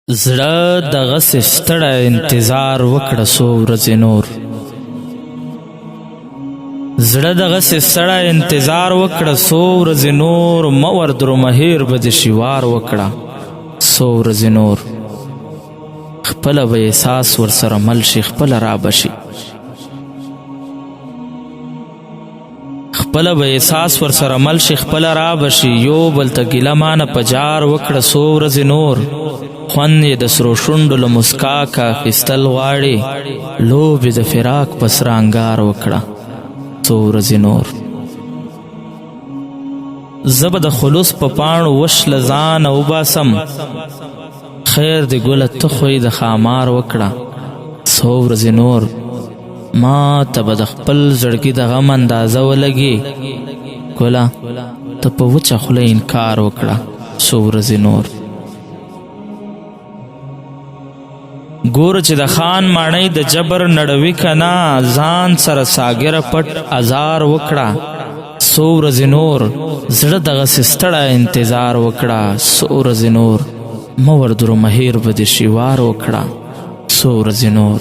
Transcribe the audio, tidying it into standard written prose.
زړه دغسې ستړی انتظار وکړه څو ورځې نور. زړه دغسې ستړی انتظار وکړه څو ورځې نور. مه وردرو مهیر به دې شوار وکړه څو ورځې نور. خپله به احساس ورسره مل شي، خپله را بشي. خپله به احساس ورسره مل شي، خپله را بشي. یو بل ته ګیله مانه په جار وکړه څو ورځې نور. خوند یې د سرو شونډو له مسکا که اخیستل غواړي. لوبې د فراق په سره انګار وکړه څو ورځې نور. زه به د خلوص په پاڼو وش له ځانه وباسم. خیر د ګله ته خو یې د ښامار وکړه څو ورځې نور. ما ته به د خپل زړګي د غم اندازه ولګي. ګله ته په وچه خوله انکار وکړه څو ورځې نور. ګوره چې د خان ماڼۍ د جبر نړوي که نه، ځان سره ساګره پټ ازار وکړه څو ورځې نور. زړه دغسې ستړی انتظار وکړه څو ورځې نور. مه وردرو مهیر به دې شوار وکړه څو ورځې نور.